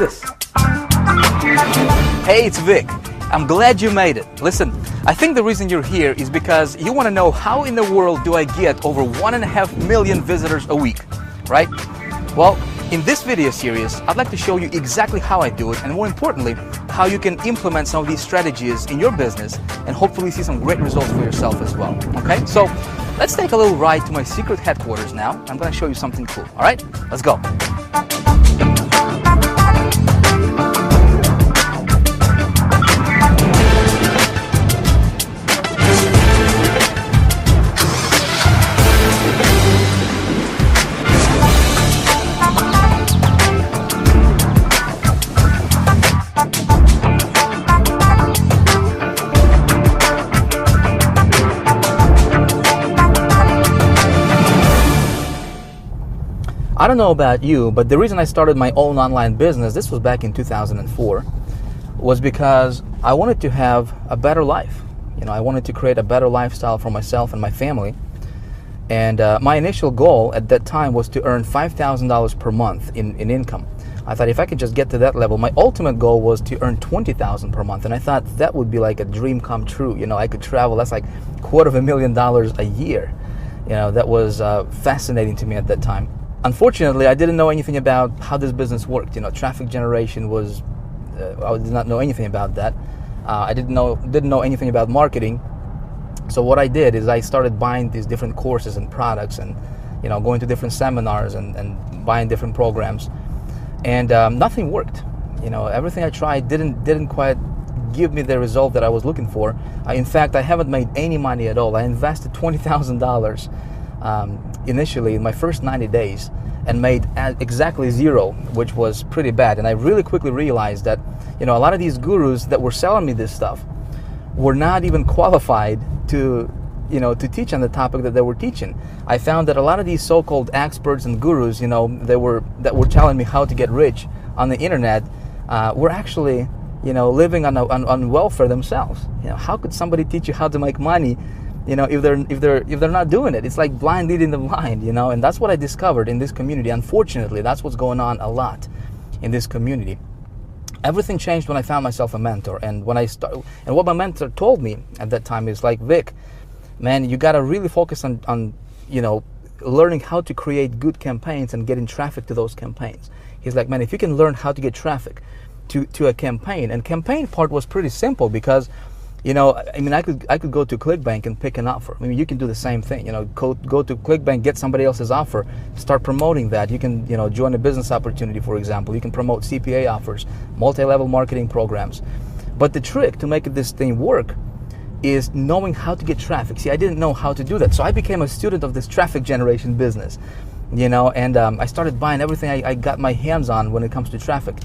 this. Hey, it's Vic. I'm glad you made it. Listen, I think the reason you're here is because you want to know how in the world do I get over 1.5 million visitors a week, right? Well, in this video series, I'd like to show you exactly how I do it, and more importantly, how you can implement some of these strategies in your business and hopefully see some great results for yourself as well, okay? So let's take a little ride to my secret headquarters now. I'm going to show you something cool, all right? Let's go. I don't know about you, but the reason I started my own online business, this was back in 2004, was because I wanted to have a better life. You know, I wanted to create a better lifestyle for myself and my family. And my initial goal at that time was to earn $5,000 per month in income. I thought if I could just get to that level, my ultimate goal was to earn $20,000 per month. And I thought that would be like a dream come true. You know, I could travel, that's like $250,000 a year. You know, that was fascinating to me at that time. Unfortunately, I didn't know anything about how this business worked. You know, traffic generation was, I did not know anything about that. I didn't know anything about marketing. So what I did is I started buying these different courses and products and, you know, going to different seminars and buying different programs. And nothing worked. You know, everything I tried didn't quite give me the result that I was looking for. In fact, I haven't made any money at all. I invested $20,000 initially in my first 90 days and made exactly zero, which was pretty bad. And I really quickly realized that, you know, a lot of these gurus that were selling me this stuff were not even qualified to, you know, to teach on the topic that they were teaching. I found that a lot of these so-called experts and gurus, you know, that were telling me how to get rich on the internet, were actually, you know, living on welfare themselves. You know, how could somebody teach you how to make money, you know, if they're not doing it? It's like blind leading the blind, you know. And that's what I discovered in this community. Unfortunately, that's what's going on a lot in this community. Everything changed when I found myself a mentor, and and what my mentor told me at that time is like, Vic, man, you got to really focus on you know, learning how to create good campaigns and getting traffic to those campaigns. He's like, man, if you can learn how to get traffic to a campaign, and campaign part was pretty simple because, you know, I mean, I could go to ClickBank and pick an offer. I mean, you can do the same thing. You know, go to ClickBank, get somebody else's offer, start promoting that. You can, you know, join a business opportunity, for example. You can promote CPA offers, multi-level marketing programs. But the trick to make this thing work is knowing how to get traffic. See, I didn't know how to do that, so I became a student of this traffic generation business. You know, and I started buying everything I got my hands on when it comes to traffic.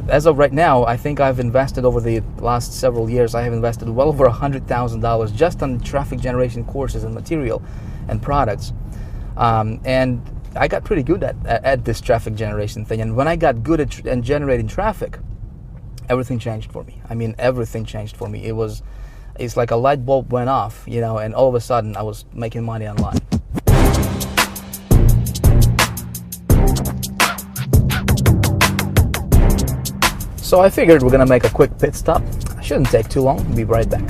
As of right now, I think I've invested over the last several years, I have invested well over $100,000 just on traffic generation courses and material and products. And I got pretty good at this traffic generation thing. And when I got good at generating traffic, everything changed for me. I mean, everything changed for me. It's like a light bulb went off, you know, and all of a sudden I was making money online. So I figured we're gonna make a quick pit stop. Shouldn't take too long. We'll be right back.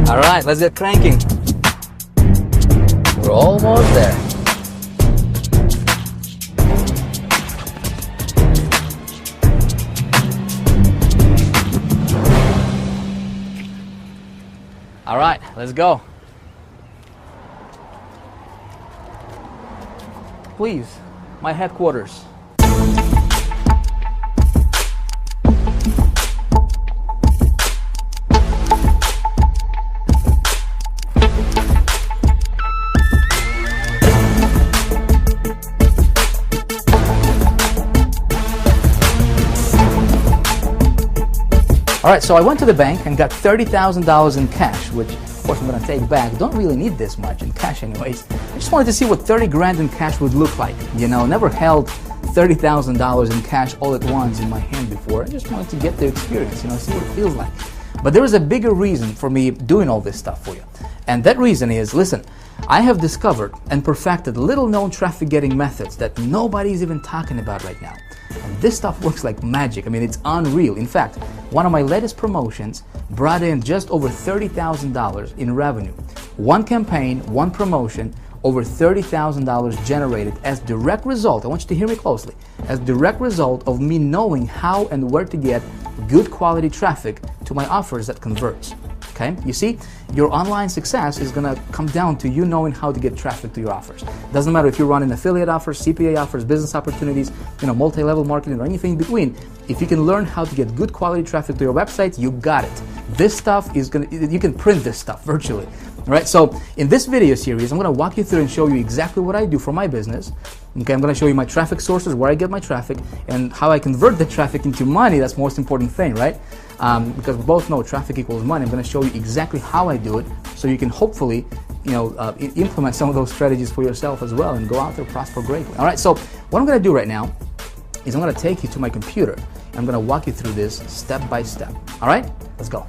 All right, let's get cranking. We're almost there. All right, let's go. Please, my headquarters. All right, so I went to the bank and got $30,000 in cash, which of course I'm gonna take back. Don't really need this much in cash anyways. I just wanted to see what 30 grand in cash would look like. You know, never held $30,000 in cash all at once in my hand before. I just wanted to get the experience, you know, see what it feels like. But there is a bigger reason for me doing all this stuff for you. And that reason is, listen, I have discovered and perfected little known traffic getting methods that nobody's even talking about right now. And this stuff works like magic. I mean, it's unreal. In fact, one of my latest promotions brought in just over $30,000 in revenue. One campaign, one promotion, over $30,000 generated as direct result, I want you to hear me closely, as direct result of me knowing how and where to get good quality traffic to my offers that converts. Okay? You see, your online success is gonna come down to you knowing how to get traffic to your offers. Doesn't matter if you're running affiliate offers, CPA offers, business opportunities, multi-level marketing or anything in between. If you can learn how to get good quality traffic to your website, you got it. This stuff is you can print this stuff virtually. All right, so in this video series, I'm going to walk you through and show you exactly what I do for my business. Okay, I'm going to show you my traffic sources, where I get my traffic, and how I convert the traffic into money. That's the most important thing, right? Because we both know traffic equals money. I'm going to show you exactly how I do it, so you can hopefully, implement some of those strategies for yourself as well, and go out there, prosper greatly. All right, so what I'm going to do right now is I'm going to take you to my computer, and I'm going to walk you through this step by step. All right, let's go.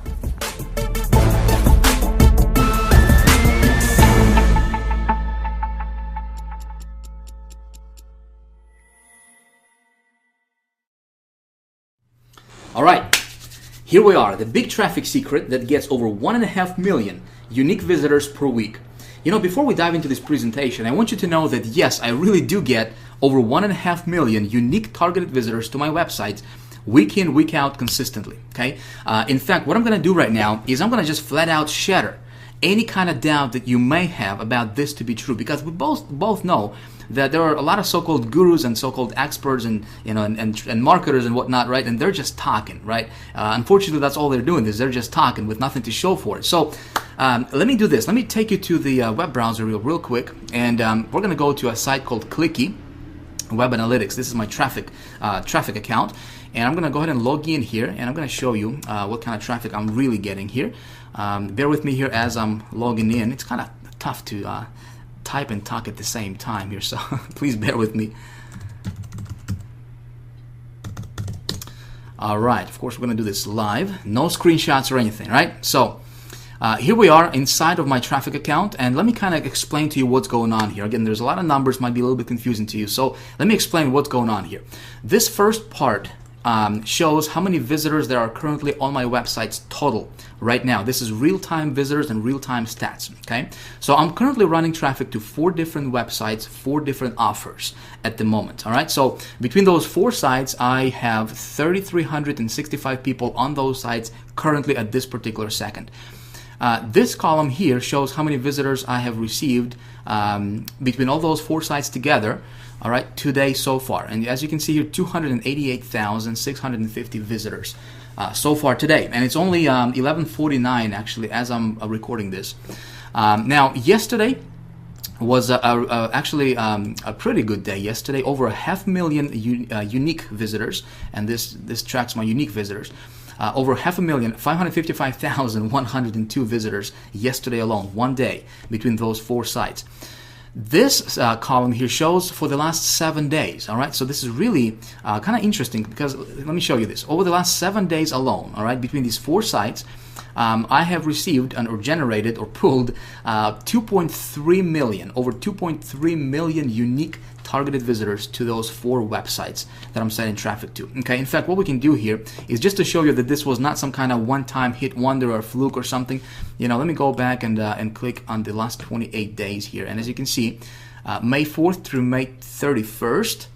All right, here we are, the big traffic secret that gets over 1.5 million unique visitors per week. Before we dive into this presentation, I want you to know that yes, I really do get over 1.5 million unique targeted visitors to my website week in, week out consistently, okay? In fact, what I'm gonna do right now is I'm gonna just flat out shatter any kind of doubt that you may have about this to be true, because we both know that there are a lot of so-called gurus and so-called experts and marketers and whatnot, right? And they're just talking, right? Unfortunately, that's all they're doing, is they're just talking with nothing to show for it. So let me do this. Let me take you to the web browser real quick, and we're going to go to a site called Clicky Web Analytics. This is my traffic account, and I'm going to go ahead and log in here, and I'm going to show you what kind of traffic I'm really getting here. Bear with me here as I'm logging in. It's kind of tough to type and talk at the same time here, so please bear with me. All right, of course we're going to do this live, no screenshots or anything, right? So here we are inside of my traffic account, and let me kind of explain to you what's going on here. Again, there's a lot of numbers, might be a little bit confusing to you, so let me explain what's going on here. This first part shows how many visitors there are currently on my websites total right now. This is real-time visitors and real-time stats, okay? So I'm currently running traffic to 4 different websites, 4 different offers at the moment, all right? So between those 4 sites, I have 3,365 people on those sites currently at this particular second. This column here shows how many visitors I have received between all those 4 sites together, all right, today so far. And as you can see here, 288,650 visitors so far today. And it's only 11:49 actually as I'm recording this. Now, yesterday was actually a pretty good day yesterday. Over 500,000 unique visitors, and this tracks my unique visitors. Over 500,000, 555,102 visitors yesterday alone, one day between those 4 sites. This column here shows for the last 7 days, all right? So this is really kind of interesting, because let me show you this. Over the last 7 days alone, all right, between these 4 sites, I have received or generated or pulled 2.3 million, over 2.3 million unique targeted visitors to those 4 websites that I'm sending traffic to. Okay, in fact, what we can do here is just to show you that this was not some kind of one-time hit wonder or fluke or something. Let me go back and click on the last 28 days here, and as you can see, May 4th through May 31st,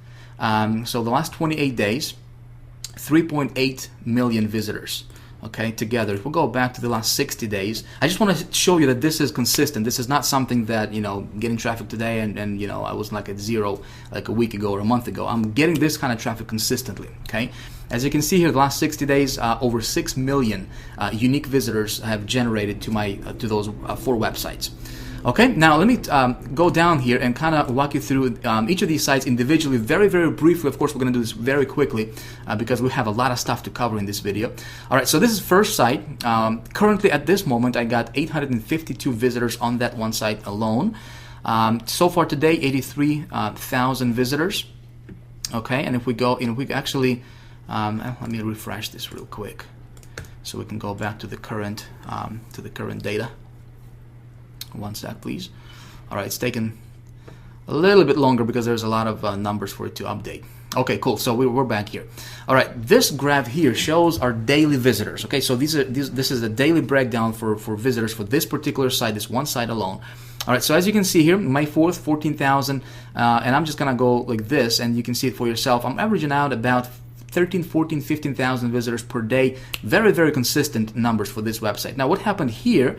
so the last 28 days, 3.8 million visitors. Okay, together. If we'll go back to the last 60 days, I just want to show you that this is consistent. This is not something that, getting traffic today and I was like at 0 like a week ago or a month ago. I'm getting this kind of traffic consistently, okay? As you can see here, the last 60 days, over 6 million unique visitors have generated to those 4 websites. Okay, now let me go down here and kind of walk you through each of these sites individually, very, very briefly. Of course, we're going to do this very quickly because we have a lot of stuff to cover in this video. All right, so this is first site. Currently, at this moment, I got 852 visitors on that one site alone. So far today, 83,000 visitors. Okay, and if we go, we actually, let me refresh this real quick. so we can go back to the current data. One sec, please. All right, it's taken a little bit longer because there's a lot of numbers for it to update. Okay, cool. So we're back here. All right, this graph here shows our daily visitors. Okay, so this is a daily breakdown for visitors for this particular site, this one site alone. All right, so as you can see here, May 4th, 14,000, and I'm just gonna go like this, and you can see it for yourself. I'm averaging out about 13, 14, 15,000 visitors per day. Very, very consistent numbers for this website. Now, what happened here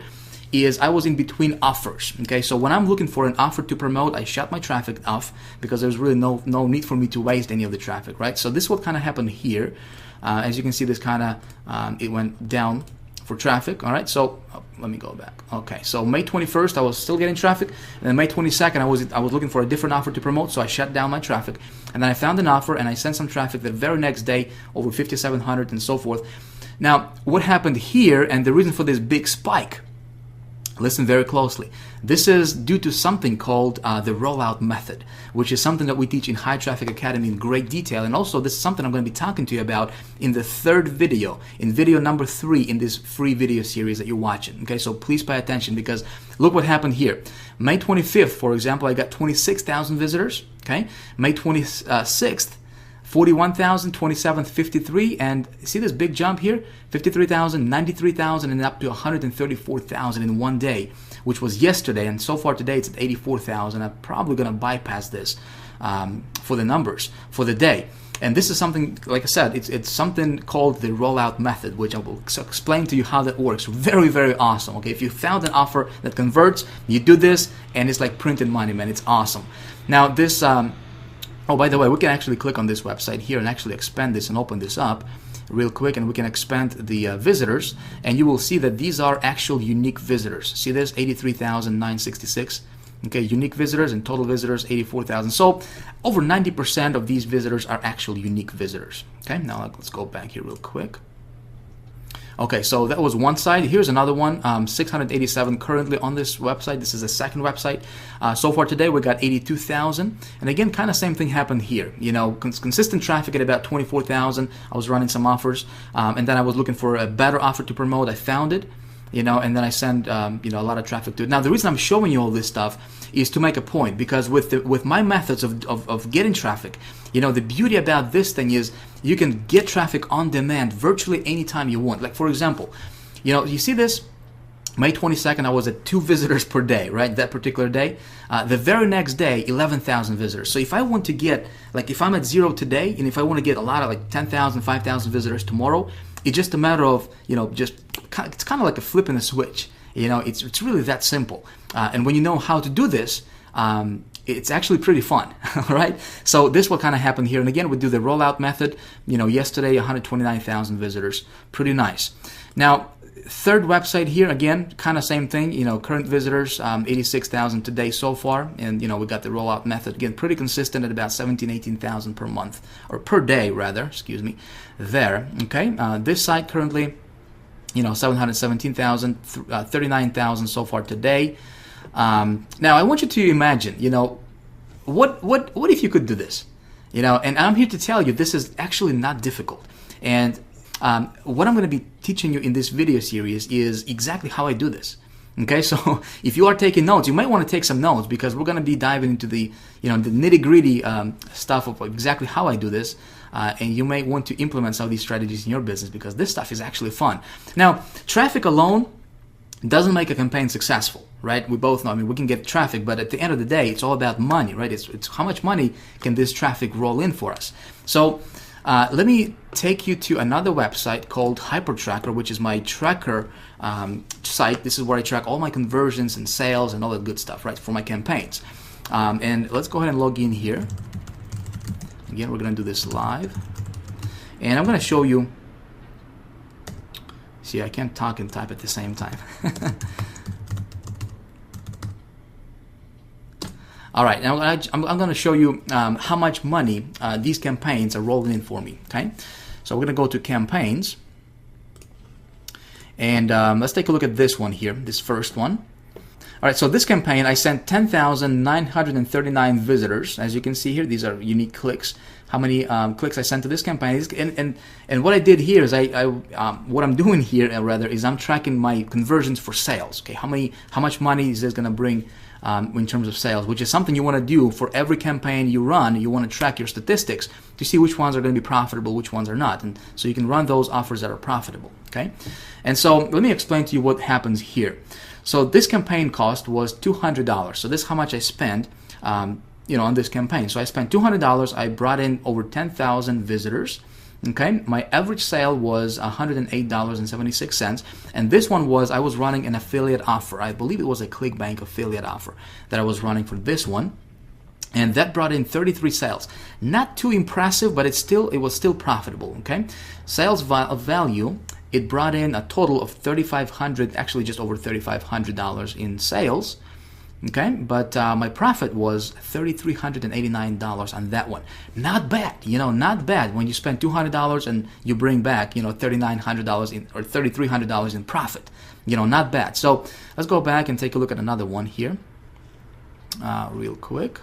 is I was in between offers. Okay, so when I'm looking for an offer to promote, I shut my traffic off because there's really no need for me to waste any of the traffic, right? So this is what kind of happened here. As you can see, this kind of it went down for traffic. All right, so let me go back. Okay, so May 21st I was still getting traffic, and then May 22nd I was looking for a different offer to promote, so I shut down my traffic, and then I found an offer and I sent some traffic the very next day, over 5,700 and so forth. Now, what happened here, and the reason for this big spike, listen very closely. This is due to something called the rollout method, which is something that we teach in High Traffic Academy in great detail. And also, this is something I'm going to be talking to you about in the third video, in video number 3 in this free video series that you're watching. Okay, so please pay attention, because look what happened here. May 25th, for example, I got 26,000 visitors. Okay, May 26th, 41,000, 27th, 53, and see this big jump here? 53,000, 93,000, and up to 134,000 in one day, which was yesterday, and so far today it's at 84,000. I'm probably going to bypass this for the numbers for the day. And this is something, like I said, it's something called the rollout method, which I will explain to you how that works. Very, very awesome. Okay, if you found an offer that converts, you do this, and it's like printed money, man. It's awesome. Now this. Oh, by the way, we can actually click on this website here and actually expand this and open this up real quick, and we can expand the visitors, and you will see that these are actual unique visitors. See this? 83,966. Okay, unique visitors, and total visitors 84,000. So over 90% of these visitors are actual unique visitors. Okay, now let's go back here real quick. Okay, so that was one side. Here's another one, 687 currently on this website. This is the second website. So far today, we got 82,000. And again, kind of same thing happened here. You know, consistent traffic at about 24,000. I was running some offers, and then I was looking for a better offer to promote. I found it, you know, and then I send, you know, a lot of traffic to it. Now, the reason I'm showing you all this stuff is to make a point, because with my methods of getting traffic, you know, the beauty about this thing is you can get traffic on demand virtually anytime you want. Like, for example, you know, you see this? May 22nd, I was at 2 visitors per day, right? That particular day. The very next day, 11,000 visitors. So if I want to get, like, if I'm at 0 today, and if I want to get a lot of like 10,000, 5,000 visitors tomorrow, it's just a matter of, you know, it's kind of like a flip in a switch. You know, it's really that simple. And when you know how to do this, it's actually pretty fun, all right? So this will kind of happen here. And again, we do the rollout method. You know, yesterday, 129,000 visitors. Pretty nice. Now, third website here, again, kind of same thing. You know, current visitors, 86,000 today so far. And, you know, we got the rollout method. Again, pretty consistent at about 17, 18,000 per month. Or per day, rather, excuse me, there. Okay, this site currently, you know, 717,000, 39,000 so far today. Now I want you to imagine, you know, what if you could do this, you know? And I'm here to tell you this is actually not difficult. And what I'm going to be teaching you in this video series is exactly how I do this. Okay, so if you are taking notes, you might want to take some notes, because we're going to be diving into the, you know, the nitty-gritty stuff of exactly how I do this. And you may want to implement some of these strategies in your business, because this stuff is actually fun. Now, traffic alone doesn't make a campaign successful, right? We both know, I mean, we can get traffic, but at the end of the day, it's all about money, right? It's how much money can this traffic roll in for us. So let me take you to another website called HyperTracker, which is my tracker site. This is where I track all my conversions and sales and all that good stuff, right, for my campaigns. And let's go ahead and log in here. Again, we're going to do this live. And I'm going to show you. See, I can't talk and type at the same time. All right, now I'm going to show you how much money these campaigns are rolling in for me. Okay, so we're going to go to campaigns, and let's take a look at this one here, this first one. All right, so this campaign, I sent 10,939 visitors. As you can see here, these are unique clicks. How many clicks I sent to this campaign. And what I did here is what I'm doing here rather is I'm tracking my conversions for sales. Okay, how much money is this going to bring in terms of sales, which is something you want to do for every campaign you run. You want to track your statistics to see which ones are going to be profitable, which ones are not, and so you can run those offers that are profitable. Okay, and so let me explain to you what happens here. So this campaign cost was $200. So this is how much I spent, on this campaign. So I spent $200. I brought in over 10,000 visitors. Okay, my average sale was $108.76, and this one was I was running an affiliate offer. I believe it was a ClickBank affiliate offer that I was running for this one, and that brought in 33 sales. Not too impressive, but it was still profitable. Okay, sales value. It brought in a total of $3,500, actually just over $3,500 in sales. Okay, but my profit was $3,389 on that one. Not bad, not bad when you spend $200 and you bring back, $3,900 or $3,300 in profit. Not bad. So let's go back and take a look at another one here, real quick.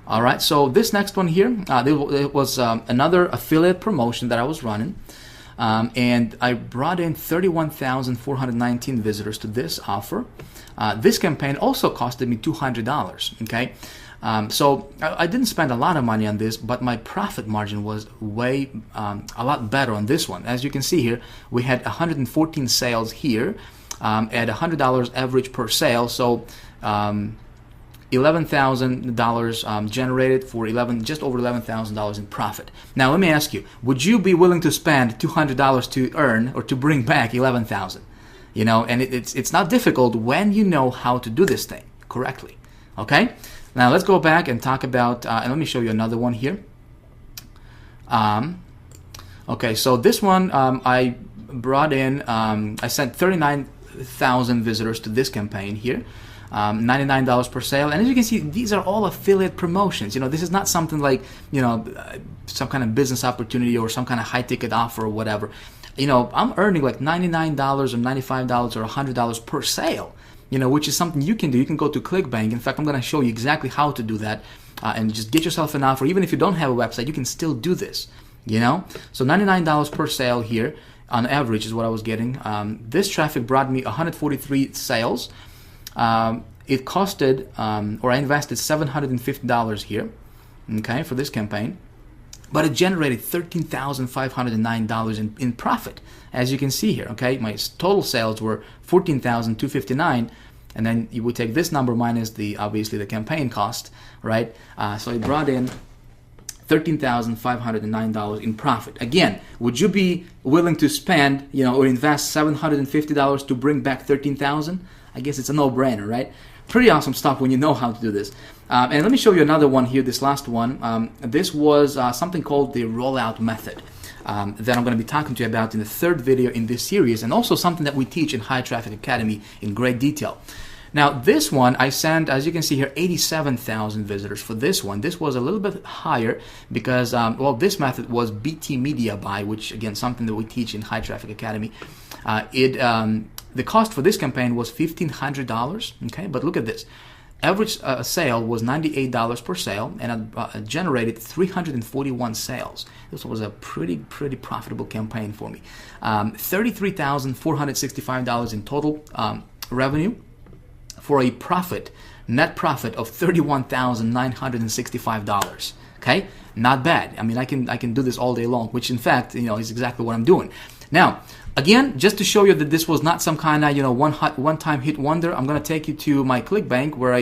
All right, so this next one here, it was another affiliate promotion that I was running. And I brought in 31,419 visitors to this offer. This campaign also costed me $200. Okay, so I didn't spend a lot of money on this, but my profit margin was way a lot better on this one. As you can see here, we had 114 sales here at $100 average per sale. So $11,000 generated for just over $11,000 in profit. Now let me ask you, would you be willing to spend $200 to earn or to bring back $11,000? And it's not difficult when you know how to do this thing correctly. Okay, now let's go back and talk about and let me show you another one here. Okay, so this one I brought in I sent 39,000 visitors to this campaign here. $99 per sale, and as you can see, these are all affiliate promotions. This is not something like some kind of business opportunity or some kind of high ticket offer or whatever. I'm earning like $99 or $95 or $100 per sale, which is something you can do. You can go to ClickBank. In fact, I'm going to show you exactly how to do that and just get yourself an offer. Even if you don't have a website, you can still do this, So $99 per sale here on average is what I was getting. This traffic brought me 143 sales. It costed, or I invested $750 here, okay, for this campaign, but it generated $13,509 in profit, as you can see here, okay. My total sales were $14,259, and then you would take this number minus obviously the campaign cost, right? So it brought in $13,509 in profit. Again, would you be willing to spend, or invest $750 to bring back $13,000? I guess it's a no-brainer, right? Pretty awesome stuff when you know how to do this. And let me show you another one here, this last one. This was something called the rollout method that I'm going to be talking to you about in the third video in this series, and also something that we teach in High Traffic Academy in great detail. Now, this one, I sent, as you can see here, 87,000 visitors for this one. This was a little bit higher because, this method was BT Media Buy, which, again, something that we teach in High Traffic Academy. The cost for this campaign was $1,500, okay? But look at this. Average sale was $98 per sale, and it generated 341 sales. This was a pretty profitable campaign for me. $33,465 in total revenue for a net profit of $31,965. Okay, not bad. I mean, I can do this all day long, which in fact, is exactly what I'm doing. Now, again, just to show you that this was not some kind of one-time hit wonder, I'm going to take you to my ClickBank, where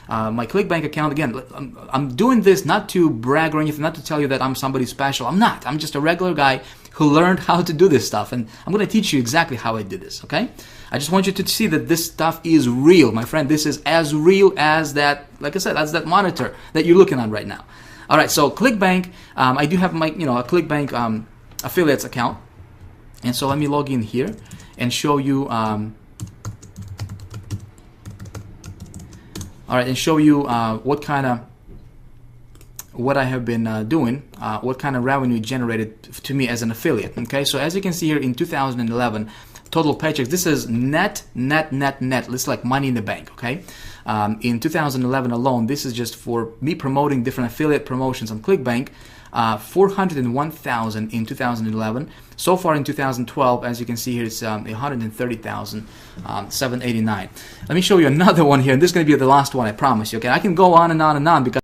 my ClickBank account. Again, I'm doing this not to brag or anything, not to tell you that I'm somebody special. I'm not. I'm just a regular guy who learned how to do this stuff, and I'm going to teach you exactly how I did this. Okay? I just want you to see that this stuff is real, my friend. This is as real as that, like I said, as that monitor that you're looking at right now. All right, so ClickBank, I do have my, a ClickBank affiliates account, and so let me log in here and show you. All right, and show you what I have been doing, what kind of revenue generated to me as an affiliate. Okay, so as you can see here, in 2011, total paychecks. This is net. It's like money in the bank, okay? In 2011 alone, this is just for me promoting different affiliate promotions on ClickBank. 401,000 in 2011. So far in 2012, as you can see here, it's 130,789. Let me show you another one here, and this is going to be the last one, I promise you. Okay, I can go on and on and on because